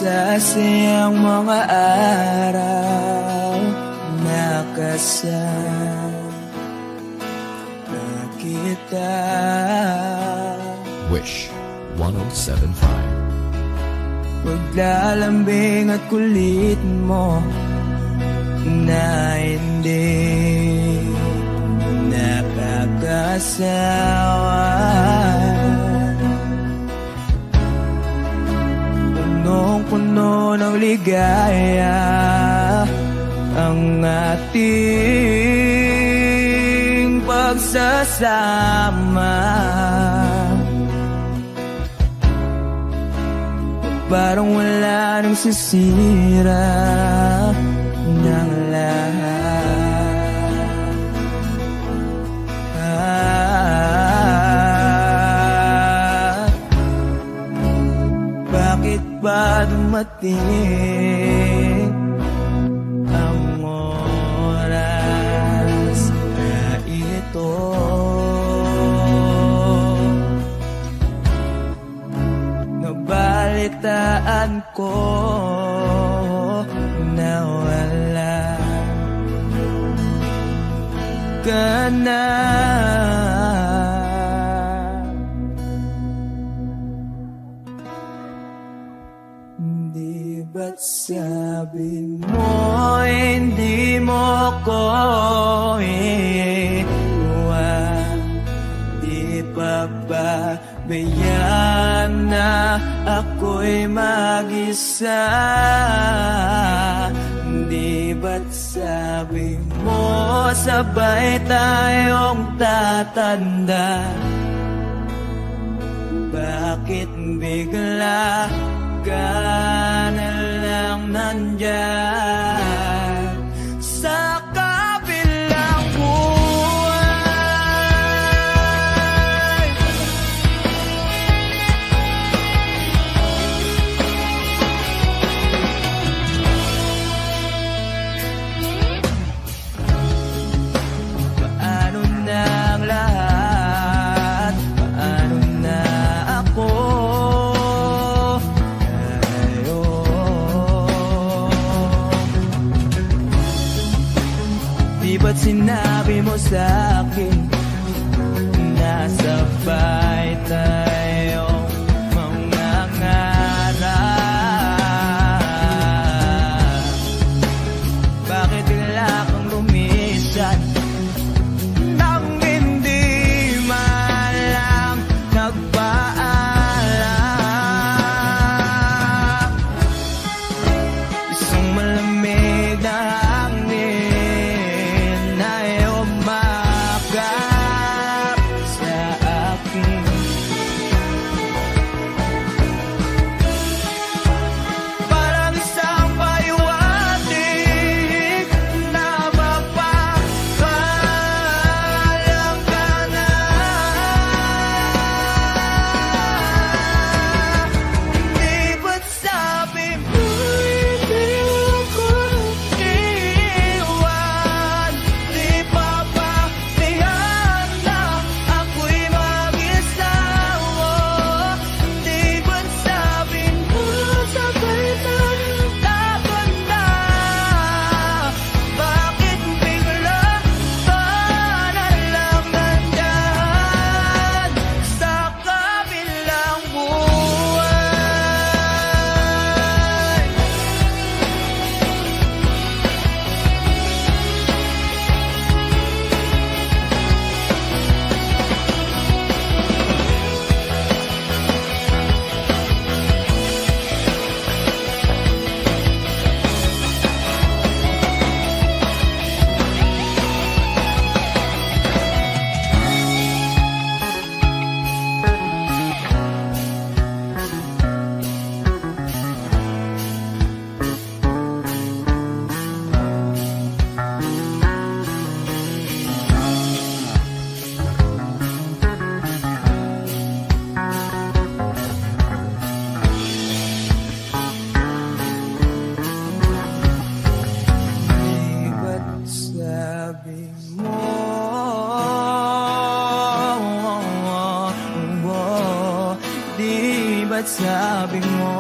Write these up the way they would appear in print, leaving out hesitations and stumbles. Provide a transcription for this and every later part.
masasayang mga araw na kasama kita. Wish 107.5. Paglalambing at kulit mo na hindi nakakasawa. Punong-puno ng ligaya ang ating pagsasama. Parang wala nang sisira ng lahat. Bakit ba dumating ang oras na ito? Nabalitaan ko na wala ka na. Di ba't sabi mo hindi mo ko iwan? Di pa ba bayaan na ako'y mag-isa? Di ba't sabi mo sabay tayong tatanda? Bakit bigla ka na lang nandyan sa kabilang buhay? Paano na ang lahat? Paano na ako? Di ba't sinabi mo sa'kin na sabay tayong mangangarap? Bakit bigla kang lumisan nang hindi man lang nagpaalam? Isang malamig na hangin ay umakyat sa akin. Parang isang paliwanag na mapapaalam ka na. Di ba't sabi mo hindi ako iwan? Di pa ba tiyan na ako'y mag-isa? Di ba't sabi mo sabay tayong tatanda? Bakit bigla ka na lang nandyan sa kabilang buhay? Di ba't sabi mo Di ba't sabi mo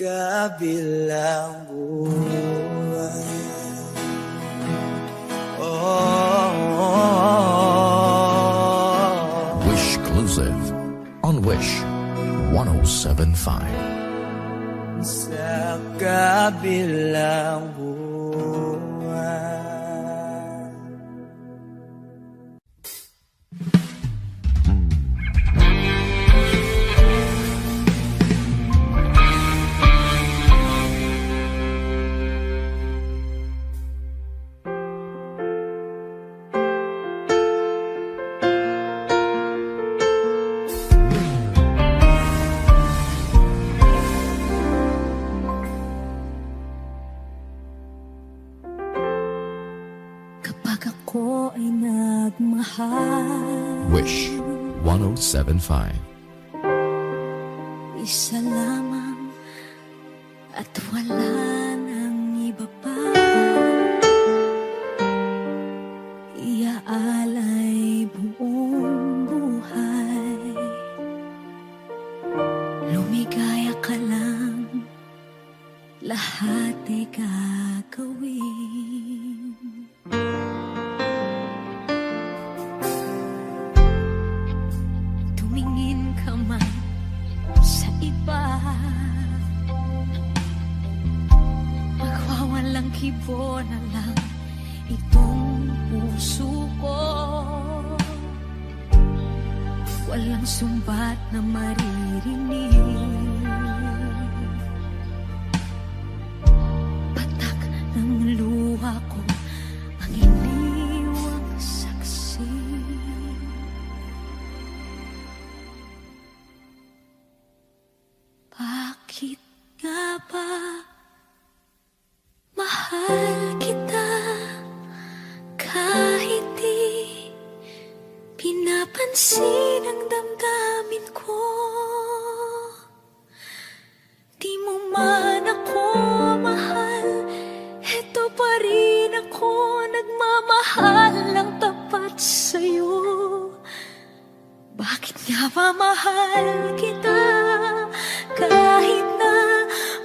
kabilang buhay. Oh, Wish Exclusive on Wish 107.5. sa kabilang buhay. Kapag ako ay nagmahal, Wish 107.5. isa lamang at wala nang iba pa. Iaalay buong buhay, lumigaya ka lang, lahat ay gagawin. Tumingin ka man sa iba, magwawalang kibo na lang itong puso ko. Walang sumbat na maririnig, patak ng luha ko ang iniwang saksi. Bakit nga ba mahal kita kahit di pinapansin ang damdamin ko? Di mo man ako mahal, eto pa rin ako nagmamahal ng tapat sa'yo. Bakit nga ba mahal kita kahit na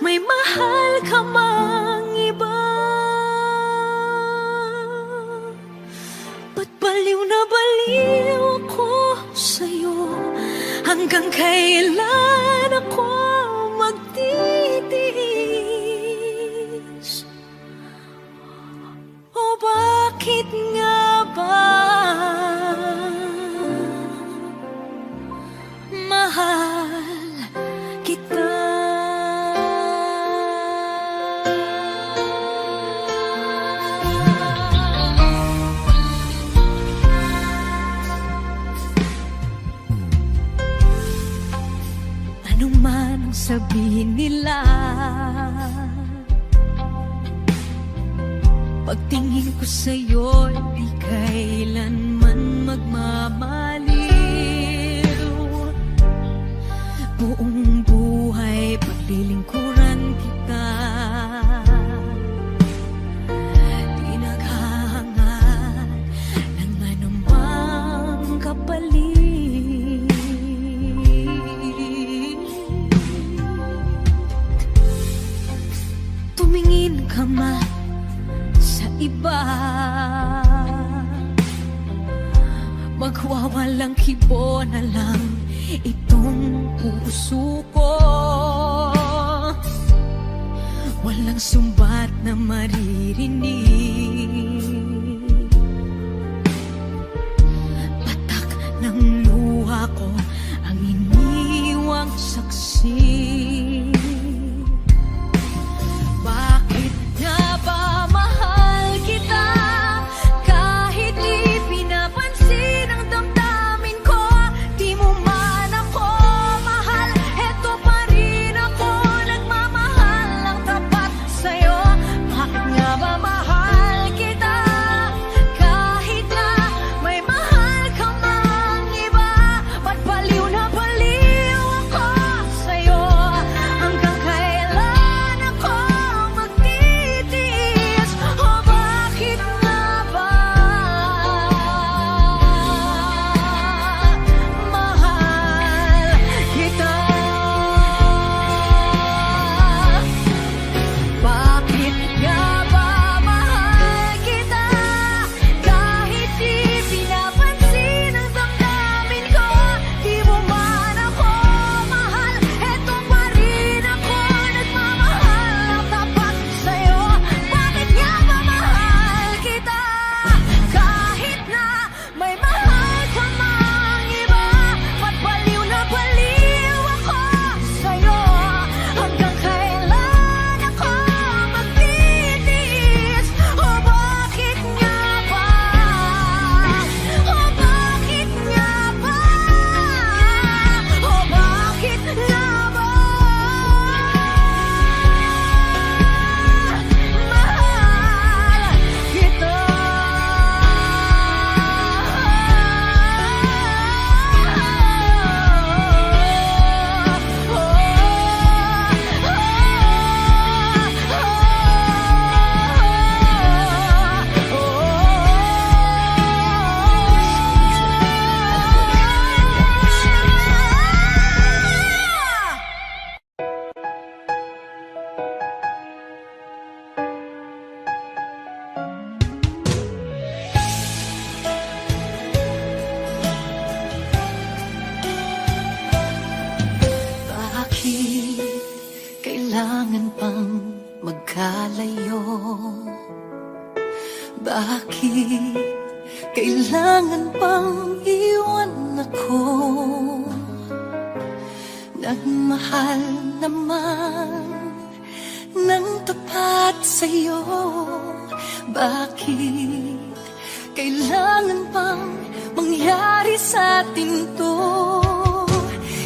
may mahal ka mang iba? Ba't baliw na baliw ako sa'yo? Hanggang kailan ako magtitiis? O bakit nga ba mahal kita? Ano man ang sabihin nila, pagtingin ko sa'yo, di kailanman magmamaliw. Buong buhay paglilingkuran kita, di naghahangad ng anumang kapalit. Tumingin ka man sa iba, magwawalang kibo na lang itong puso ko. Walang sumbat na maririnig, patak ng luha ko ang iniwang saksi. Bakit nga ba mahal kita kahit di pinapansin ang damdamin ko? Di mo man ako mahal, eto pa rin ako nagmamahal ng tapat sa'yo. Bakit nga ba mahal kita kahit na may mahal ka mang iba? Ba't baliw na baliw ako sa'yo? kailangan pang magkalayo? Bakit kailangan pang iwan ako? Nagmahal naman ng tapat sa'yo. Bakit kailangan pang mangyari sa atin to?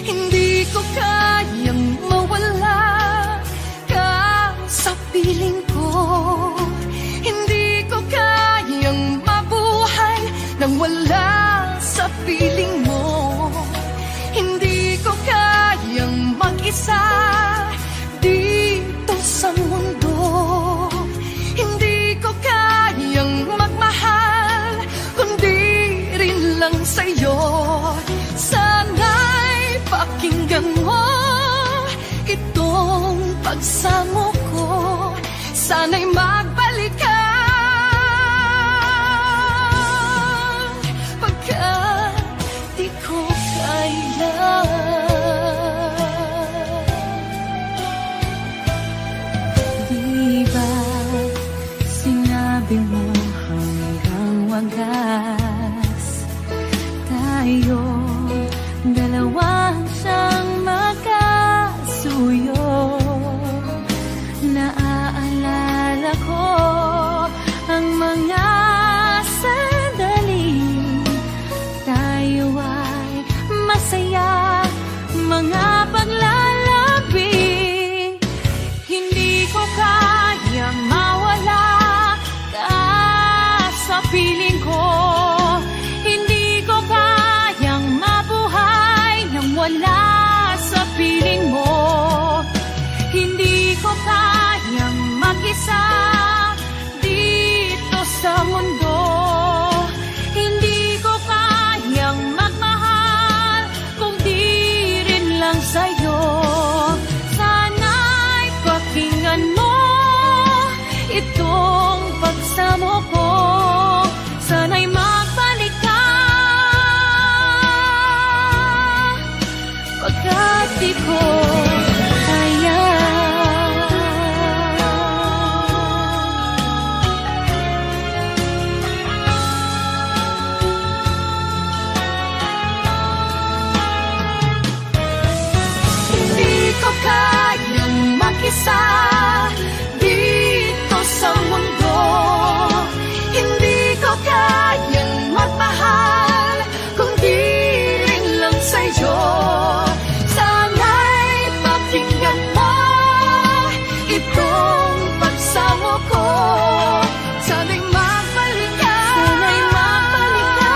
Hindi ko kayang mawala ka sa piling ko. Hindi ko kayang mabuhay nang wala sa piling mo. Hindi ko kayang mag-isa dito sa mundo. Hindi ko kayang magmahal kundi rin lang sa'yo. Sana'y pakinggan mo itong pagsamo ko. Sana'y magbalik ka pagkat di ko kaya. Di ba sinabi mo hanggang wagas tayo dalawang siyang magkasuyo? Naaalala ko ang mga sandali tayo ay masaya, mga paglalambing. Hindi ko kayang mawala ka sa piling ko. Hindi ko kayang mabuhay nang wala sa piling mo. Hindi ko kayang mag-isa dito sa mundo. Hindi ko kayang magmahal kung di rin lang sa'yo. Sana'y pakinggan mo itong pagsamo ko. Sana'y magbalik ka pagkat di ko kaya. Hindi ko kayang mag-isa dito sa mundo. Hindi ko kayang magmahal kung di rin lang sa'yo. Sana'y pakinggan mo itong pagsamo ko. Sana'y magbalik ka. Sana'y magbalik ka.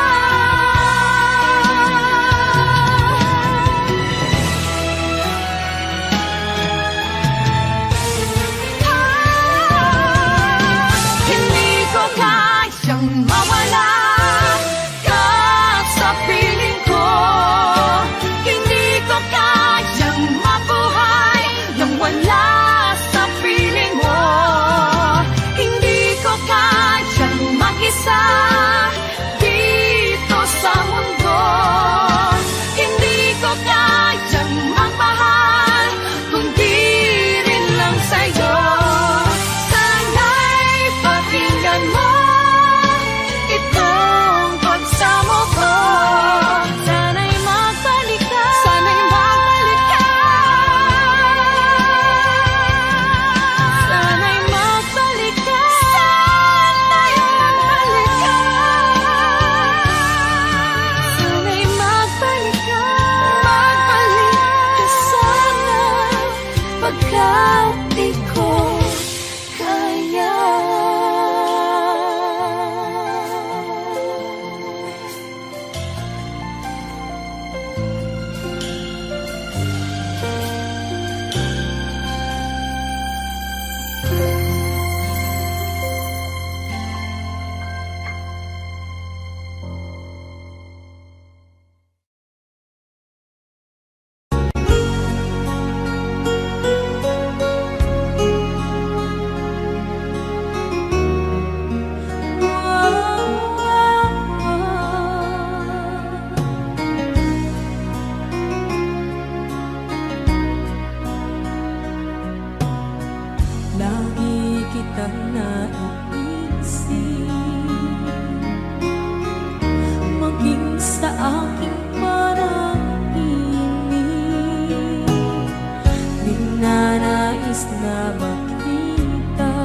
nais na makita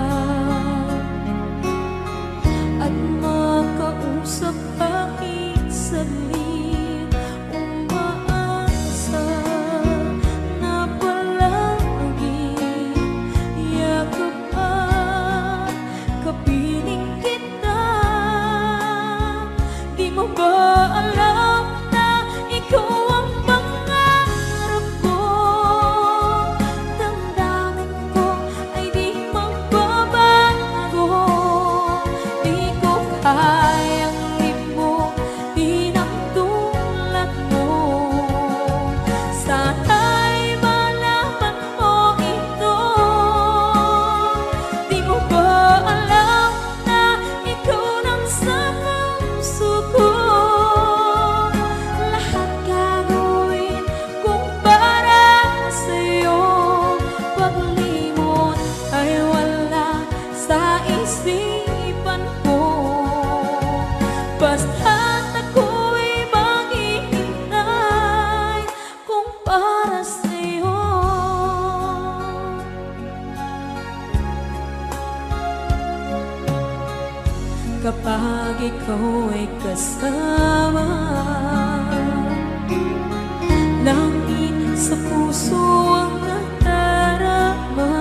at makausap kahit saglit. Umaasa na palagi yakap at kapiling kita. Di mo ba alam na ikaw ang pangarap ko? Damdamin ko ay di magbabago. Di ko kayang limutin ang tulad mo. Sana'y malaman mo ito. Di mo ba alam na ikaw nang sa puso ko? Lahat gagawin kung para sa'yo. Paglimot ay wala sa isipan ko. Basta't ako'y maghihintay kung para sa'yo. Kapag ikaw ay kasama, langit sa puso ang nadarama,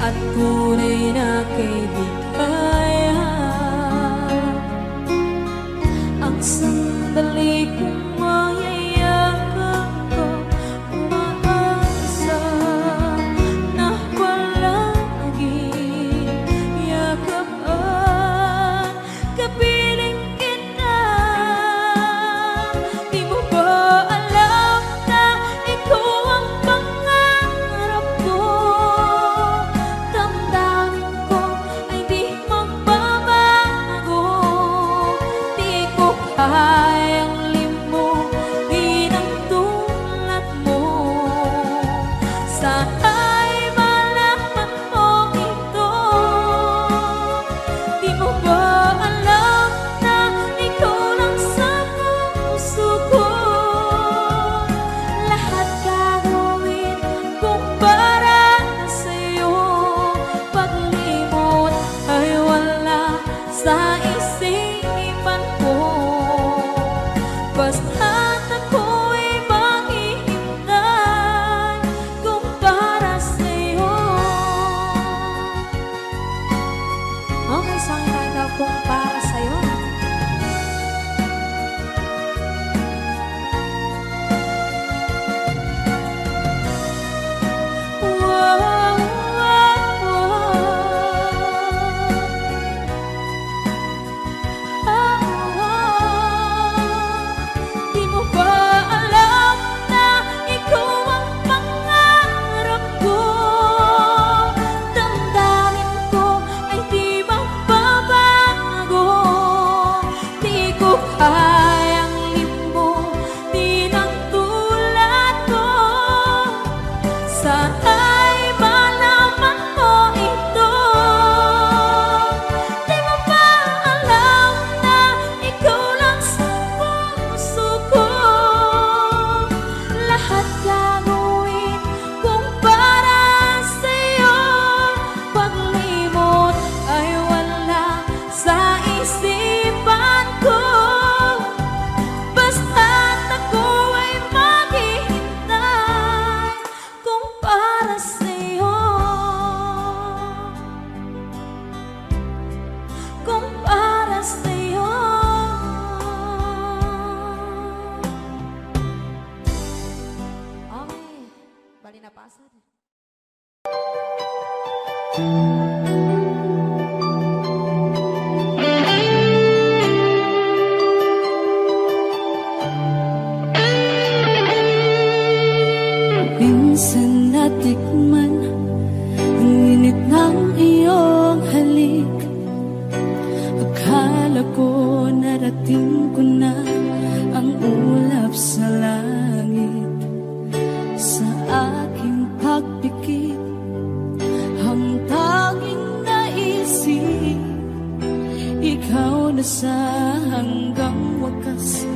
at tunay na kaibigan. Ang sandali kong mayayakap ko, umaasa na palagi yakap at kapiling kita. Di mo ba alam na ikaw ang pangarap ko? Damdamin ko ay di magbabago. Di ko kayang limutin ang tulad mo. Sana'y malaman mo ito. Di mo ba alam na ikaw lang sa puso ko? Lahat gagawin kung para sa'yo. Paglimot ay wala sa isipan ko. Basta't ako'y maghihintay kung para sa'yo. Okay, saan kanta kung para sa'yo? Wow, wow, Di mo ba alam na ikaw ang pangarap ko? Damdamin ko ay di magbabago. Di ko kayang limutin ang tulad ko. Sana'y malaman mo ito. Di mo ba alam na ikaw lang sa puso ko? Lahat gagawin kung para sa'yo. Paglimot ay wala sa isipan ko. Basta't ako ay maghihintay kung para sa'yo. Kung para sa'yo. Okay, bali na pasad. Minsan natikman ang init ng iyong halik. Akala ko narating ko na ang ulap sa langit. Sa aking pagpikit, ang tanging naisip, ikaw na sa hanggang wakas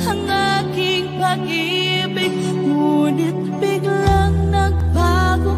ang aking pag-ibig. Ngunit biglang nagbago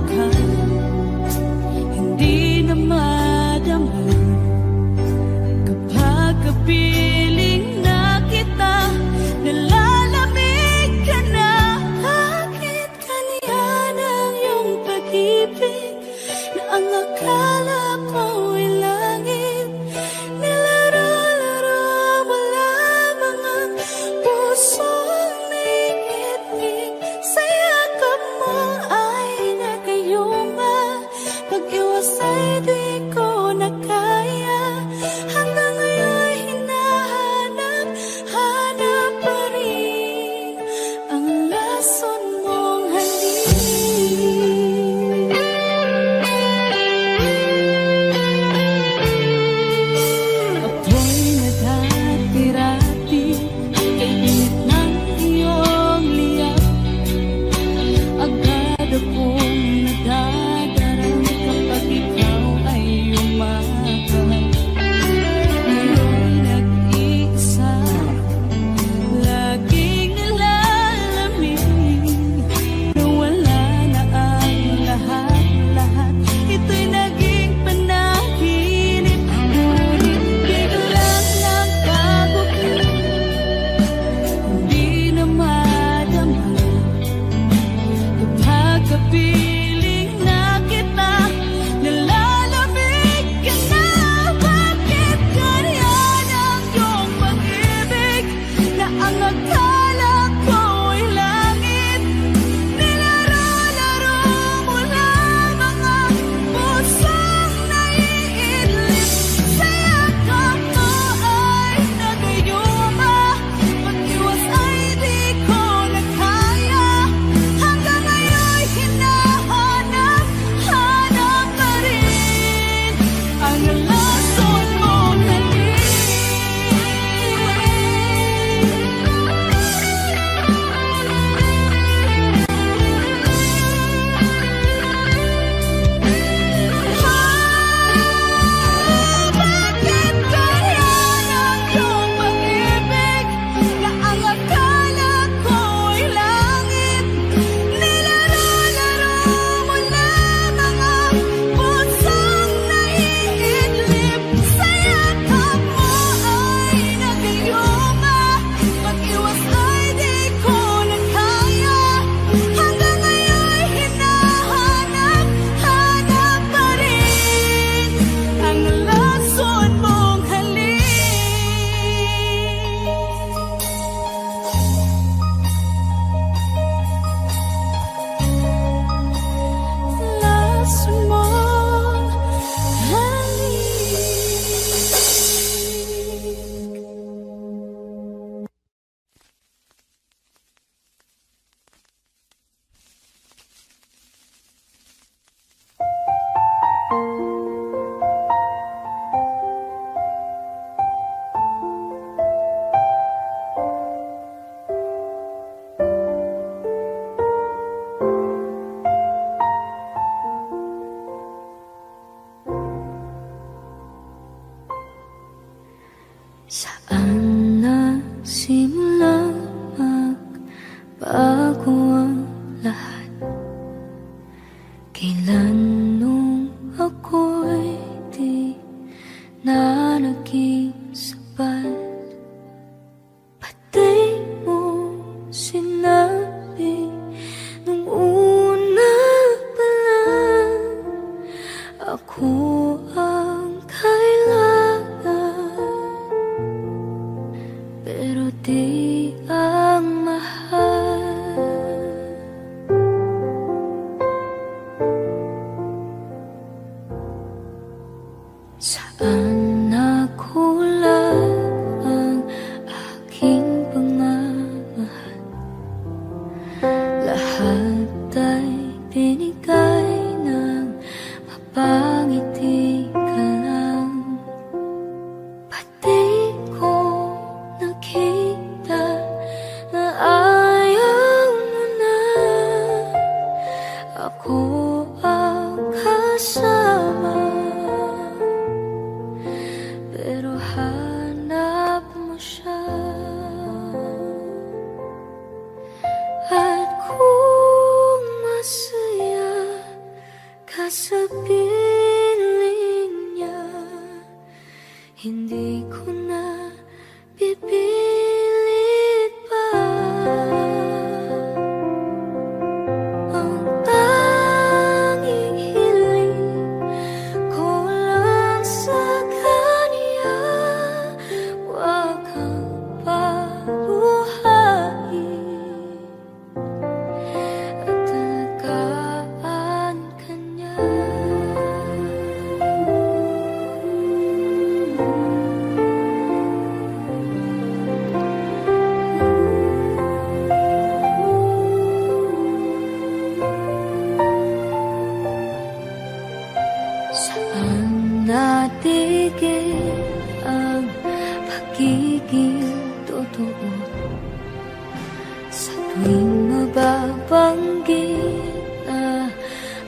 Tuwing mababanggit na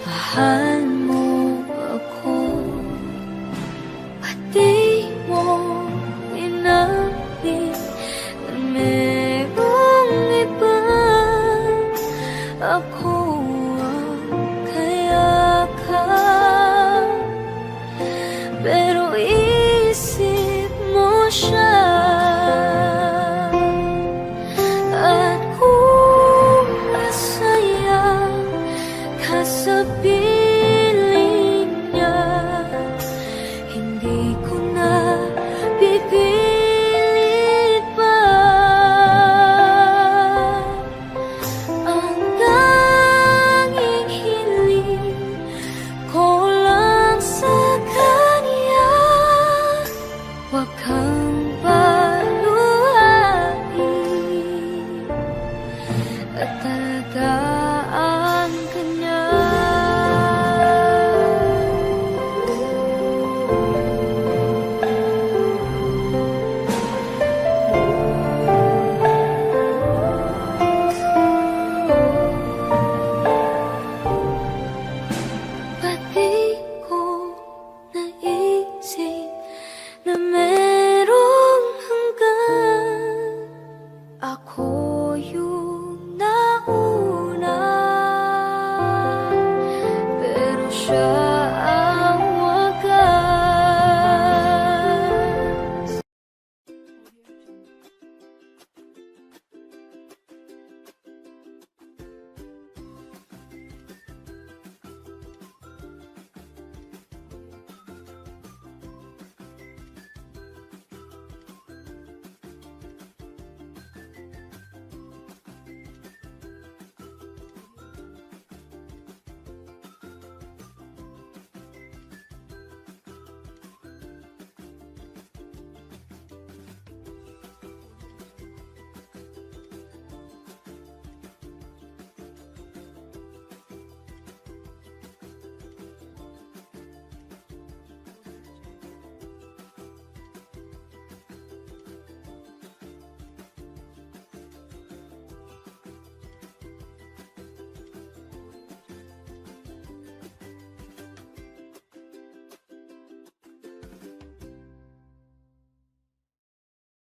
mahal mo ako, pati mo inamin na merong iba. Ako ang kayakap, pero isip mo siya. At kung masaya ka sa piling niya, hindi ko na pipilit pa. Ang tanging hiling ko lang sa kanya, huwag kang paluhain at talagaan ka niya. Pati ko naisip na merong hanggan, ako yung nauna, pero siya